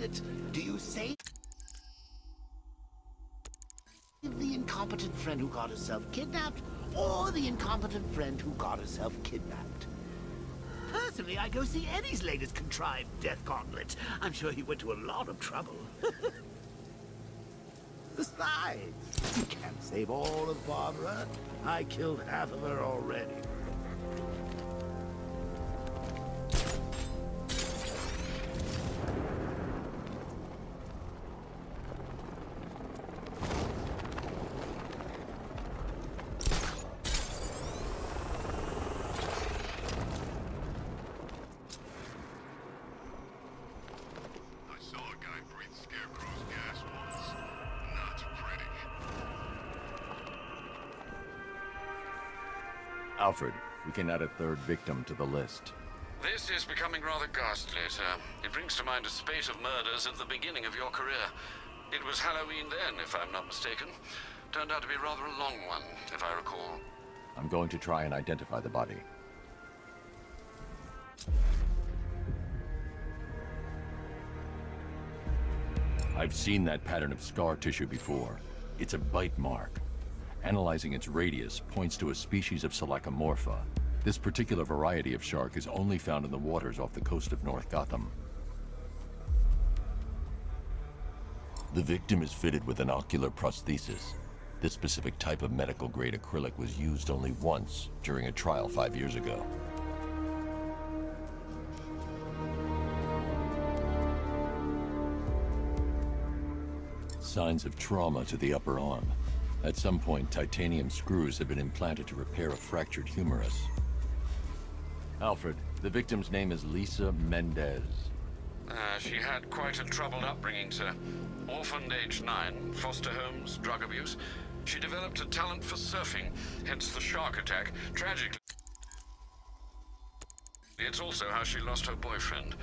it. Do you save the incompetent friend who got herself kidnapped, or the incompetent friend who got herself kidnapped? Personally, I go see Eddie's latest contrived death gauntlet. I'm sure he went to a lot of trouble. Besides, you can't save all of Barbara. I killed half of her already. Alfred, we can add a third victim to the list. This is becoming rather ghastly, sir. It brings to mind a spate of murders at the beginning of your career. It was Halloween then, if I'm not mistaken. Turned out to be rather a long one, if I recall. I'm going to try and identify the body. I've seen that pattern of scar tissue before. It's a bite mark. Analyzing its radius points to a species of Selachomorpha. This particular variety of shark is only found in the waters off the coast of North Gotham. The victim is fitted with an ocular prosthesis. This specific type of medical-grade acrylic was used only once during a trial 5 years ago. Signs of trauma to the upper arm. At some point, titanium screws have been implanted to repair a fractured humerus. Alfred, the victim's name is Lisa Mendez. She had quite a troubled upbringing, sir. Orphaned age 9, foster homes, drug abuse. She developed a talent for surfing, hence the shark attack. Tragically, it's also how she lost her boyfriend.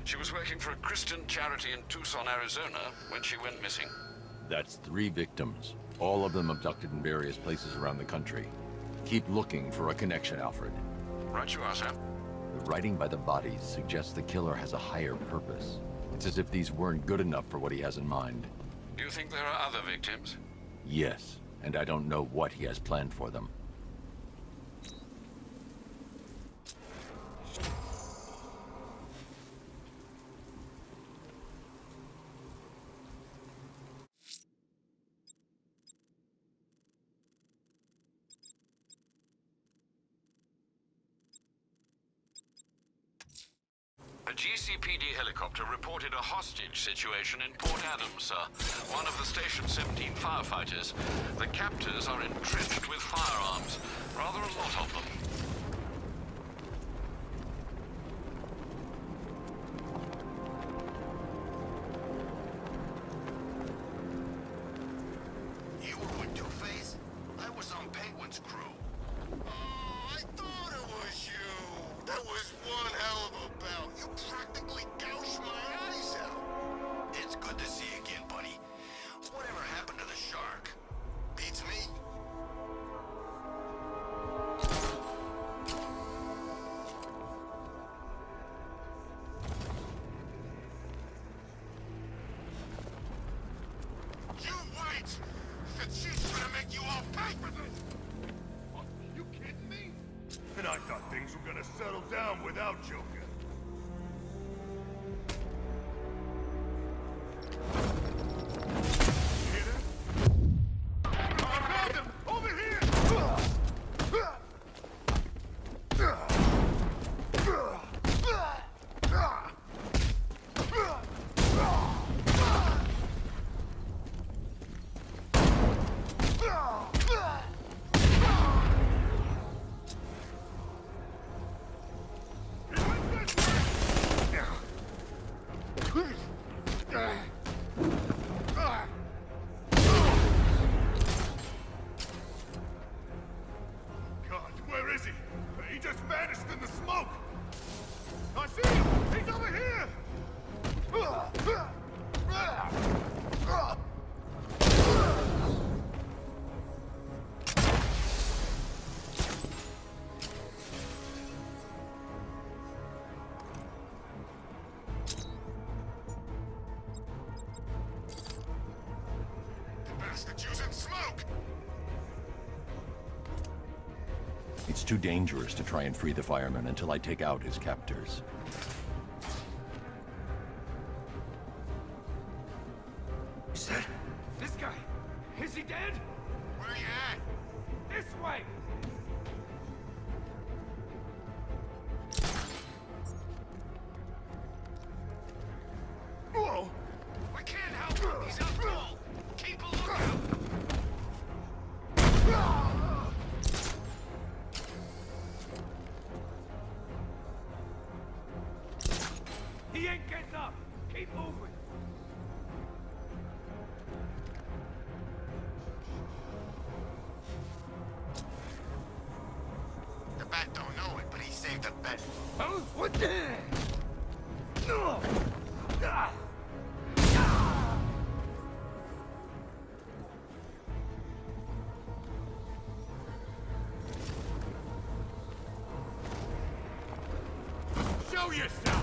She was working for a Christian charity in Tucson, Arizona, when she went missing. That's 3 victims, all of them abducted in various places around the country. Keep looking for a connection, Alfred. Right you are, sir. The writing by the bodies suggests the killer has a higher purpose. It's as if these weren't good enough for what he has in mind. Do you think there are other victims? Yes, and I don't know what he has planned for them. A GCPD helicopter reported a hostage situation in Port Adams, sir. One of the Station 17 firefighters. The captors are entrenched with firearms. Rather a lot of them. You were with Two-Face? I was on Penguin's crew. Oh, I thought it was you. That was one hell of a bout. You practically gouged my eyes out. It's good to see you again, buddy. Whatever happened to the shark? Beats me. You wait! Said she's gonna make you all pay for this! What, you kidding me? And I thought things were gonna settle down without Joker. Hear that? I found him! Over here! God, where is he? He just vanished in the smoke! I see him! He's over here! bastards using smoke! It's too dangerous to try and free the fireman until I take out his captors. Is that... this guy? Is he dead? Where you at? This way! Whoa! We can't help him! He's out cold! Keep a lookout! He ain't getting up! Keep moving! The bat don't know it, but he saved the bet. Huh? What the... No! Ah! Show yourself!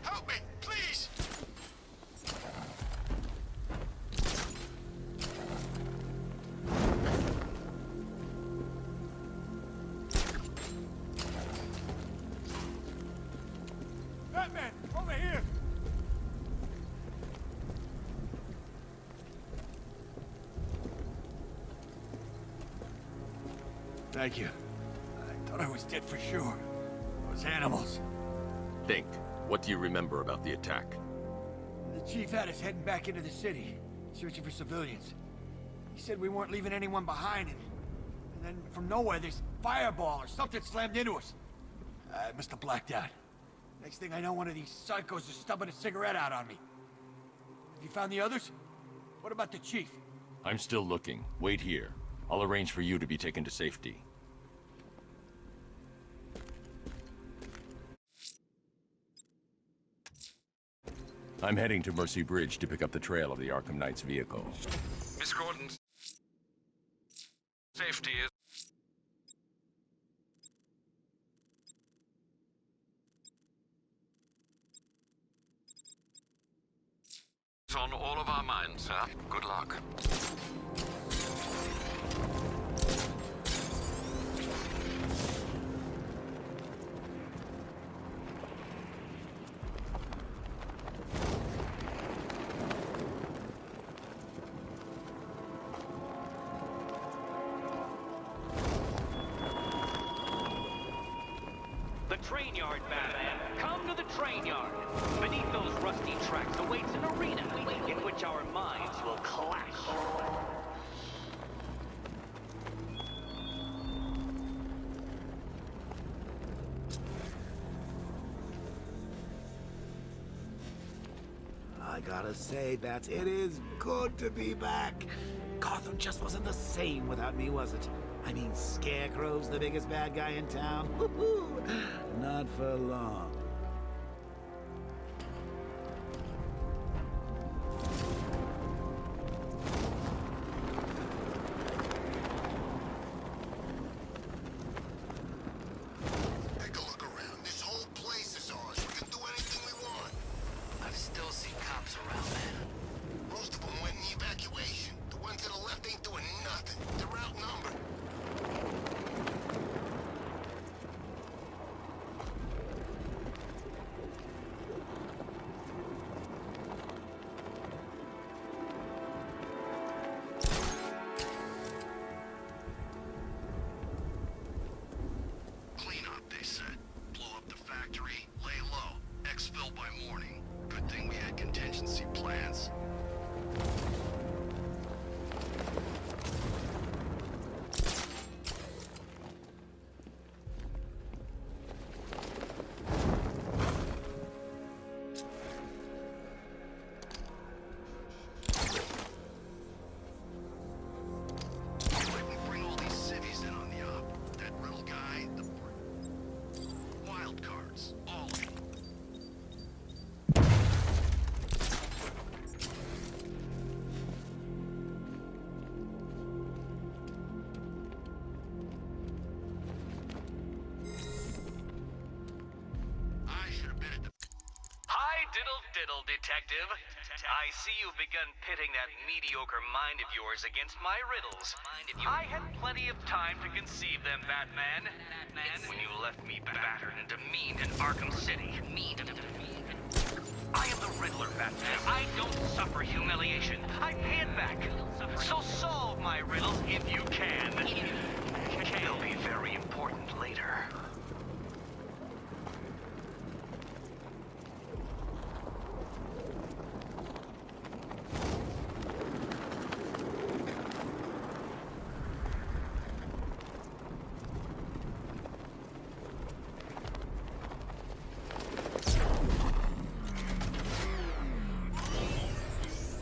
Help me, please! Batman, over here! Thank you. I thought I was dead for sure. Those animals. Think. What do you remember about the attack? The chief had us heading back into the city, searching for civilians. He said we weren't leaving anyone behind, and then from nowhere, this fireball or something slammed into us. I must have blacked out. Next thing I know, one of these psychos is stubbing a cigarette out on me. Have you found the others? What about the chief? I'm still looking. Wait here. I'll arrange for you to be taken to safety. I'm heading to Mercy Bridge to pick up the trail of the Arkham Knight's vehicle. Miss Gordon's safety is on all of our minds, sir. Good luck. The train yard, Batman. Come to the train yard. Beneath those rusty tracks awaits an arena in which our minds will clash. I gotta say, Bats, it is good to be back. Gotham just wasn't the same without me, was it? I mean, Scarecrow's the biggest bad guy in town. Woo-hoo! Not for long. Take a look around. This whole place is ours. We can do anything we want. I've still seen cops around, man. Most of them went in the evacuation. The ones to the left ain't doing nothing. They're outnumbered. Clean up, they said. Blow up the factory, lay low. Exfil by morning. Good thing we had contingency plans. Why we bring all these civvies in on the op? That riddle guy, the wild cards, all of them. I should have been at the... Hi fiddle, detective. I see you've begun pitting that mediocre mind of yours against my riddles. I had plenty of time to conceive them, Batman. When you left me battered and demeaned in Arkham City. I am the Riddler, Batman. I don't suffer humiliation. I pay it back. So solve my riddles if you can. They'll be very important later.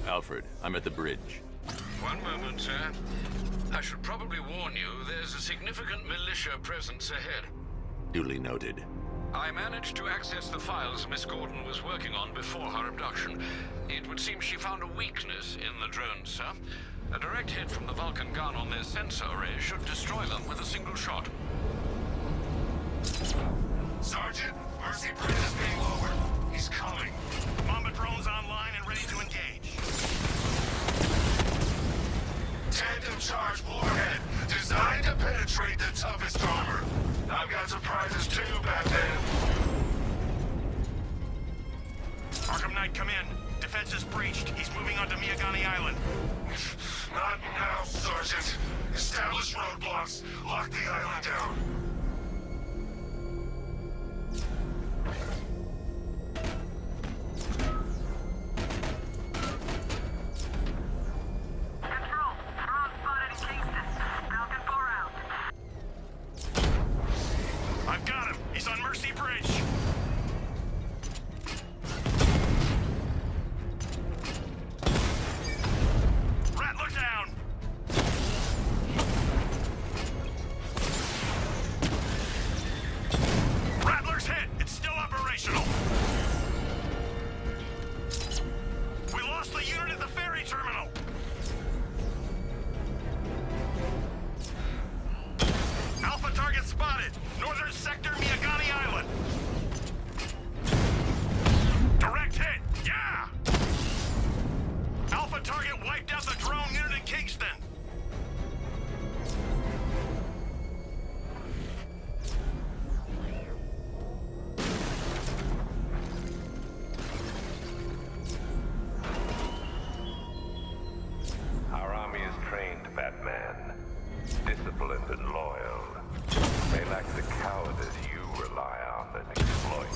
Alfred, I'm at the bridge. One moment, sir. I should probably warn you, there's a significant militia presence ahead. Duly noted. I managed to access the files Miss Gordon was working on before her abduction. It would seem she found a weakness in the drones, sir. A direct hit from the Vulcan gun on their sensor array should destroy them with a single shot. Sergeant, Mercy Bridge is being lowered. He's coming. Mamba drone's online and ready to engage. Tandem charge warhead, designed to penetrate the toughest armor. I've got surprises too, Batman. Arkham Knight, come in. Defense is breached. He's moving onto Miyagani Island. Not now, Sergeant. Establish roadblocks. Lock the island down. I've got him. He's on Mercy Bridge. Rattler down. Rattler's hit. It's still operational. We lost the unit at the ferry terminal. Alpha target spotted. Northern sector, Miyagani Island. Direct hit. Yeah! Alpha target wiped out the drone unit in Kingston. Our army is trained, Batman. Disciplined and loyal. They lack the cowardice you rely on and exploit.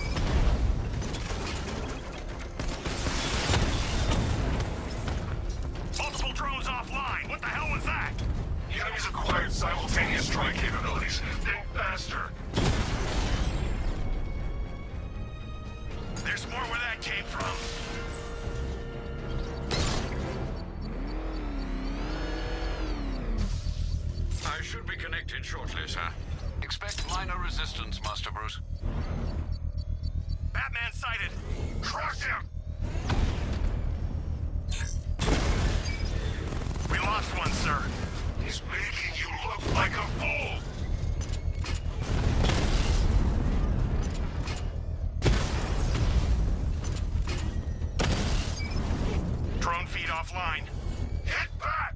Multiple drones offline. What the hell was that? The enemy's acquired simultaneous strike capabilities. Think faster. There's more where that came from. I should be connected shortly, sir. Expect minor resistance, Master Bruce. Batman sighted. Crush him! We lost one, sir. He's making you look like a fool! Drone feed offline. Hit back!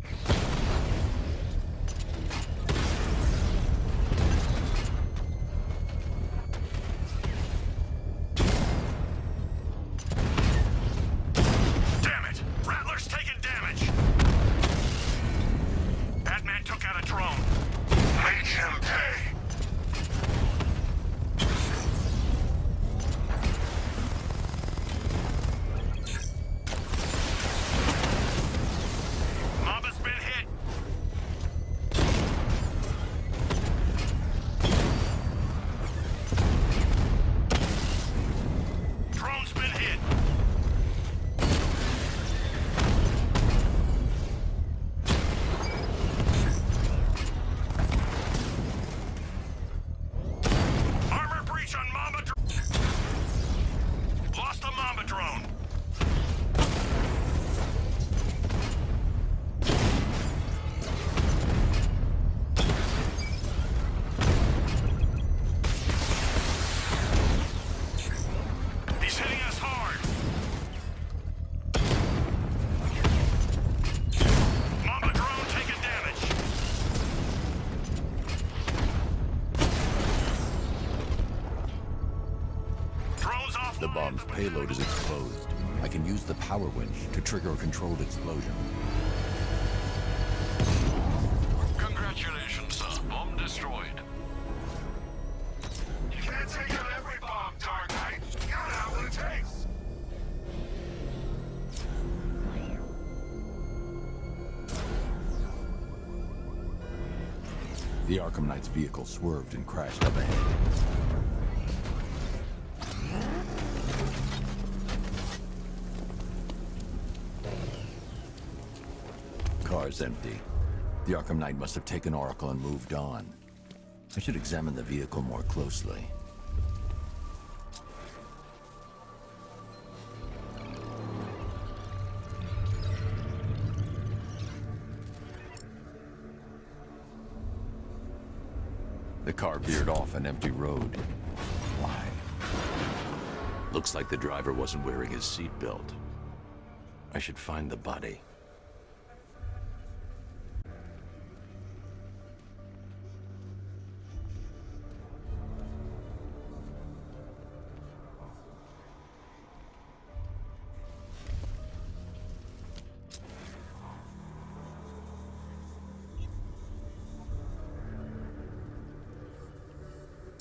Damn it! Rattler's taking damage! Batman took out a drone. Make him pay! The bomb's payload is exposed. I can use the power winch to trigger a controlled explosion. Congratulations, sir. Bomb destroyed. You can't take out every bomb, Dark Knight. You gotta have what it takes. The Arkham Knight's vehicle swerved and crashed up ahead. Car's empty. The Arkham Knight must have taken Oracle and moved on. I should examine the vehicle more closely. The car veered off an empty road. Why? Looks like the driver wasn't wearing his seatbelt. I should find the body.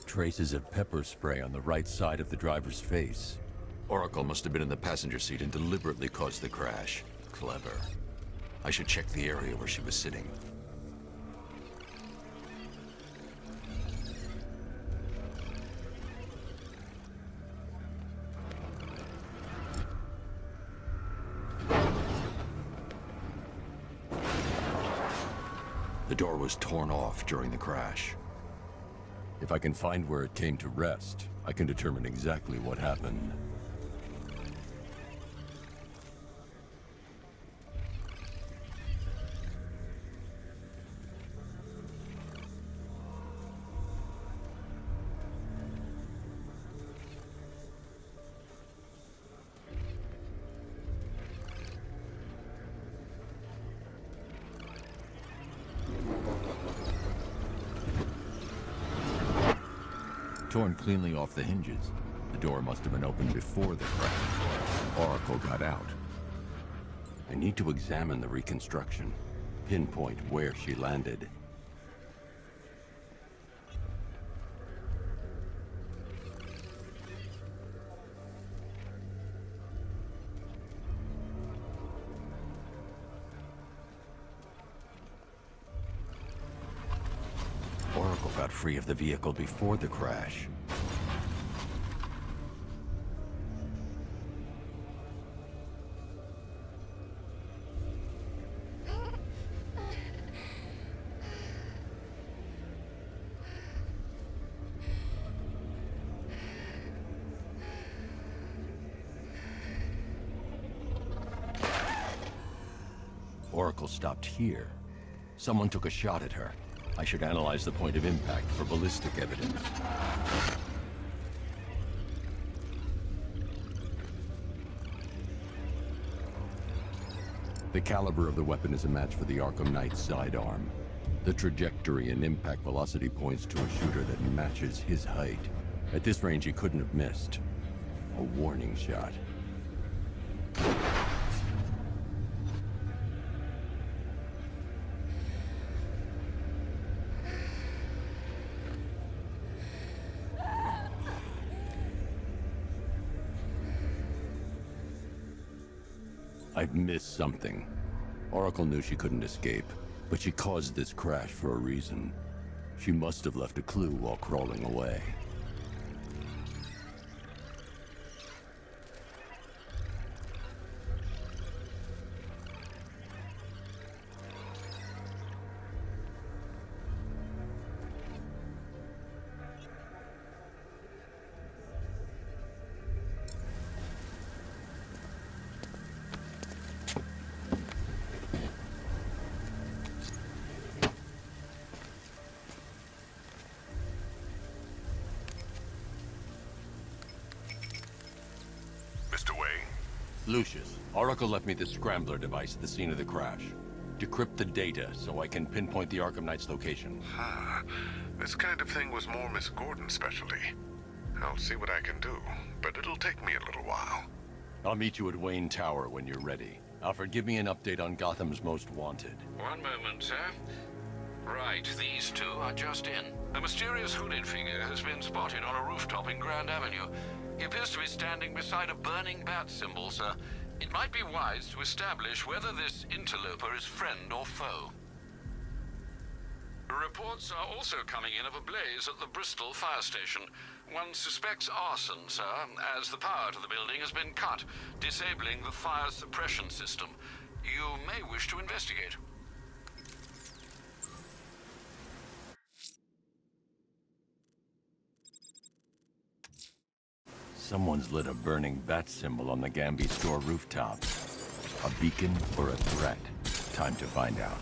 Traces of pepper spray on the right side of the driver's face. Oracle must have been in the passenger seat and deliberately caused the crash. Clever. I should check the area where she was sitting. The door was torn off during the crash. If I can find where it came to rest, I can determine exactly what happened. Torn cleanly off the hinges. The door must have been opened before the crash. Oracle got out. I need to examine the reconstruction, pinpoint where she landed. Oracle got free of the vehicle before the crash. Oracle stopped here. Someone took a shot at her. I should analyze the point of impact for ballistic evidence. The caliber of the weapon is a match for the Arkham Knight's sidearm. The trajectory and impact velocity points to a shooter that matches his height. At this range, he couldn't have missed. A warning shot. I've missed something. Oracle knew she couldn't escape, but she caused this crash for a reason. She must have left a clue while crawling away. Mr. Wayne? Lucius, Oracle left me the scrambler device at the scene of the crash. Decrypt the data so I can pinpoint the Arkham Knight's location. This kind of thing was more Miss Gordon's specialty. I'll see what I can do, but it'll take me a little while. I'll meet you at Wayne Tower when you're ready. Alfred, give me an update on Gotham's Most Wanted. One moment, sir. Right, these two are just in. A mysterious hooded figure has been spotted on a rooftop in Grand Avenue. He appears to be standing beside a burning bat symbol, sir. It might be wise to establish whether this interloper is friend or foe. Reports are also coming in of a blaze at the Bristol fire station. One suspects arson, sir, as the power to the building has been cut, disabling the fire suppression system. You may wish to investigate. Someone's lit a burning bat symbol on the Gamby store rooftop. A beacon or a threat? Time to find out.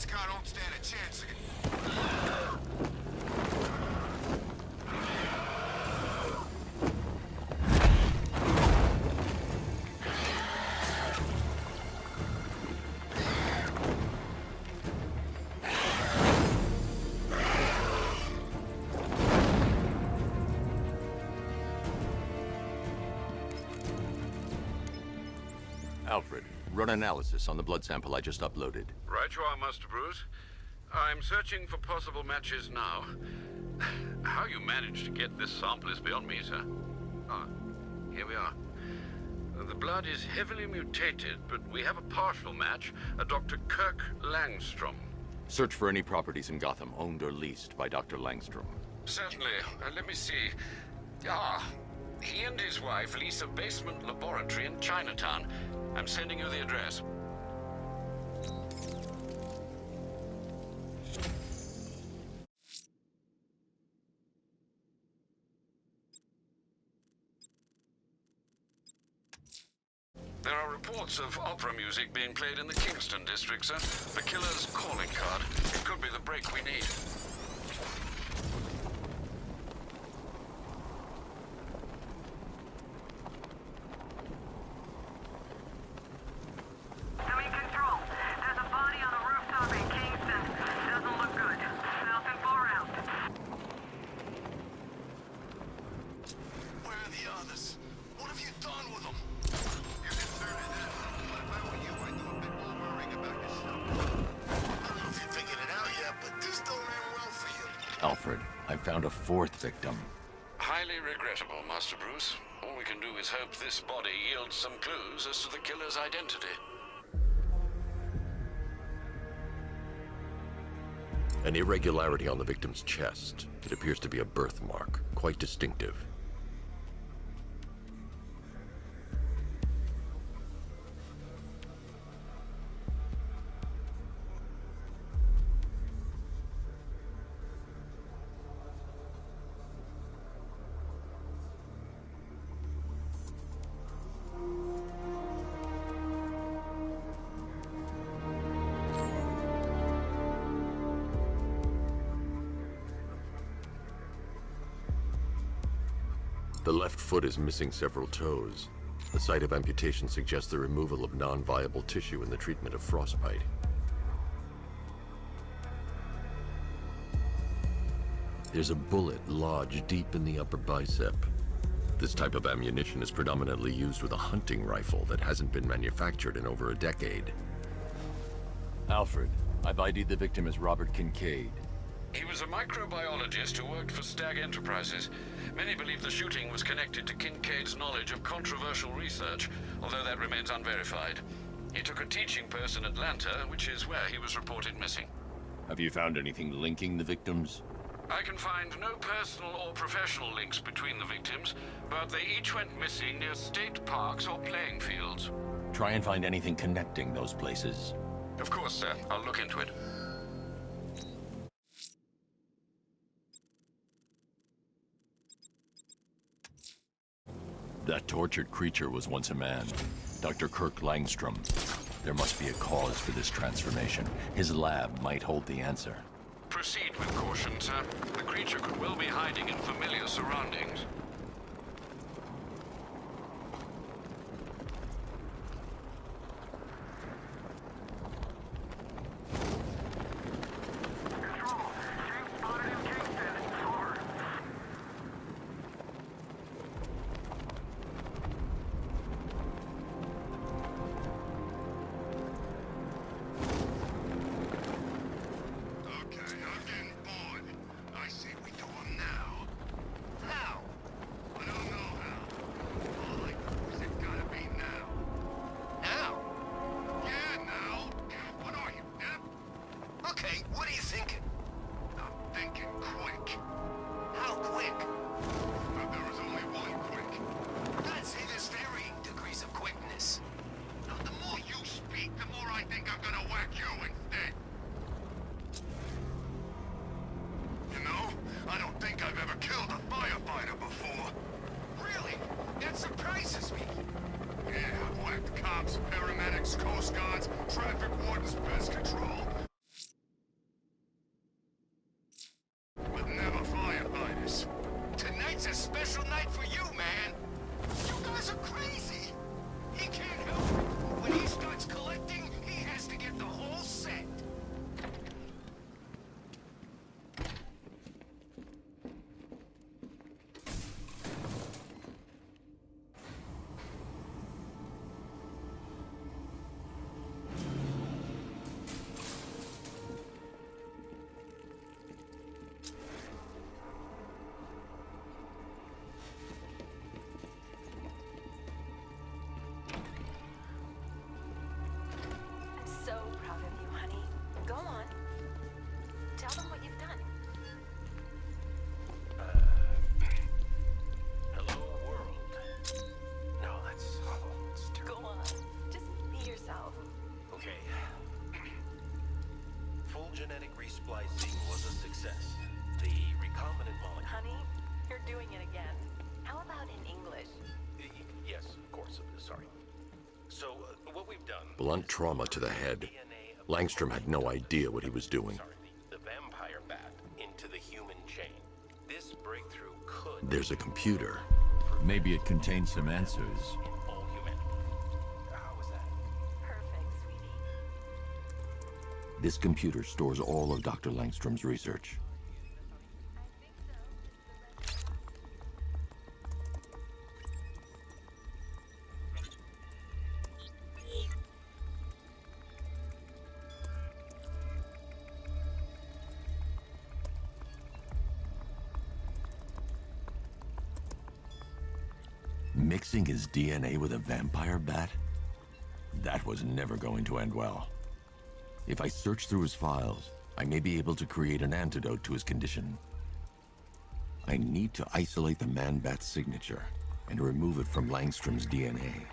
Car don't stand a chance. Alfred, run analysis on the blood sample I just uploaded. Right you are, Master Bruce. I'm searching for possible matches now. How you managed to get this sample is beyond me, sir. Ah, here we are. The blood is heavily mutated, but we have a partial match, a Dr. Kirk Langstrom. Search for any properties in Gotham owned or leased by Dr. Langstrom. Certainly. Let me see. Ah, he and his wife lease a basement laboratory in Chinatown. I'm sending you the address. There are reports of opera music being played in the Kingston district, sir. The killer's calling card. It could be the break we need. Doing control. There's a body on a rooftop in Kingston. Doesn't look good. Falcon 4 out. Where are the others? What have you done with them? You're concerned with that. But if I were you, I'd do a bit more worrying about yourself. I don't know if you figured it out yet, but this don't end well for you. Alfred, I found a fourth victim. Highly regrettable, Master Bruce. All we can do is hope this body yields some clues as to the killer's identity. An irregularity on the victim's chest. It appears to be a birthmark, quite distinctive. The left foot is missing several toes. The site of amputation suggests the removal of non-viable tissue in the treatment of frostbite. There's a bullet lodged deep in the upper bicep. This type of ammunition is predominantly used with a hunting rifle that hasn't been manufactured in over a decade. Alfred, I've ID'd the victim as Robert Kincaid. He was a microbiologist who worked for Stag Enterprises. Many believe the shooting was connected to Kincaid's knowledge of controversial research, although that remains unverified. He took a teaching post in Atlanta, which is where he was reported missing. Have you found anything linking the victims? I can find no personal or professional links between the victims, but they each went missing near state parks or playing fields. Try and find anything connecting those places. Of course, sir. I'll look into it. That tortured creature was once a man. Dr. Kirk Langstrom. There must be a cause for this transformation. His lab might hold the answer. Proceed with caution, sir. The creature could well be hiding in familiar surroundings. Control. Chief spotted in Kingston. Over. Okay, I'm getting bored. I say we do them now. How? I don't know how. All I know is it gotta be now. Now? Yeah, now. What are you, Nip? Okay, what are you thinking? I'm thinking quick. How quick? But there is only one quick. I'd say there's varying degrees of quickness. Now, the more you speak, the more I think I'm gonna whack you instead. You know, I don't think I've ever killed a firefighter before. Really? That surprises me. Yeah, I've whacked cops, paramedics, coast guards, traffic wardens, pest control. But never firefighters. Tonight's a special night for you, man. You guys are crazy. He can't help it. When he starts collecting, he has to get the whole set. I'm so proud of you, honey. Go on. Tell them what you've done. Hello, world. No, that's Go on. Just be yourself. okay. Full genetic resplicing was a success. The recombinant molecule. Honey, you're doing it again. How about in English? Yes, of course. Sorry. So, what we've done... Blunt trauma to the head. Langstrom had no idea what he was doing. Sorry, the vampire bat into the human chain. This breakthrough could... There's a computer. Maybe it contains some answers. in all humanity. How was that? Perfect, sweetie. This computer stores all of Dr. Langstrom's research. Mixing his DNA with a vampire bat? That was never going to end well. If I search through his files, I may be able to create an antidote to his condition. I need to isolate the man-bat's signature and remove it from Langstrom's DNA.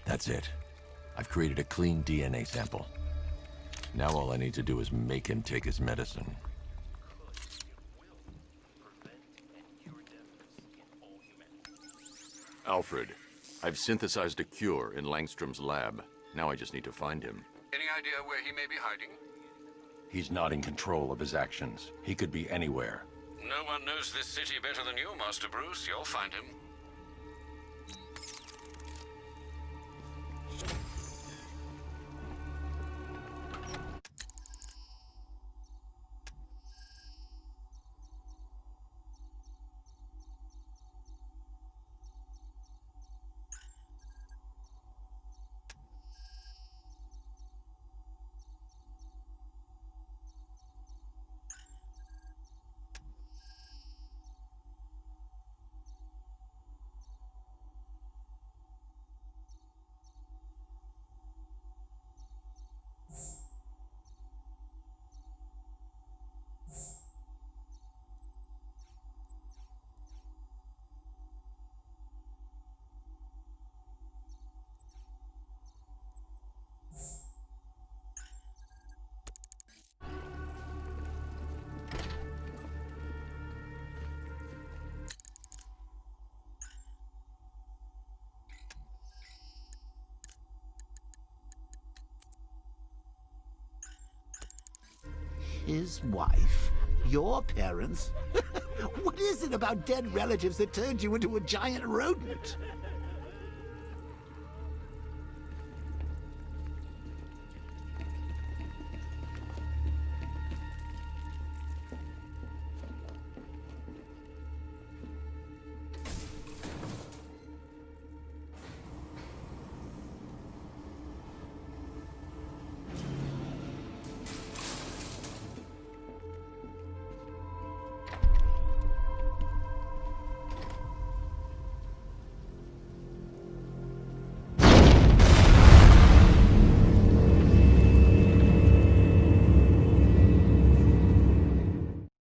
That's it. I've created a clean DNA sample. Now all I need to do is make him take his medicine. Alfred, I've synthesized a cure in Langstrom's lab. Now I just need to find him. Any idea where he may be hiding? He's not in control of his actions. He could be anywhere. No one knows this city better than you, Master Bruce. You'll find him. his wife, your parents. What is it about dead relatives that turned you into a giant rodent?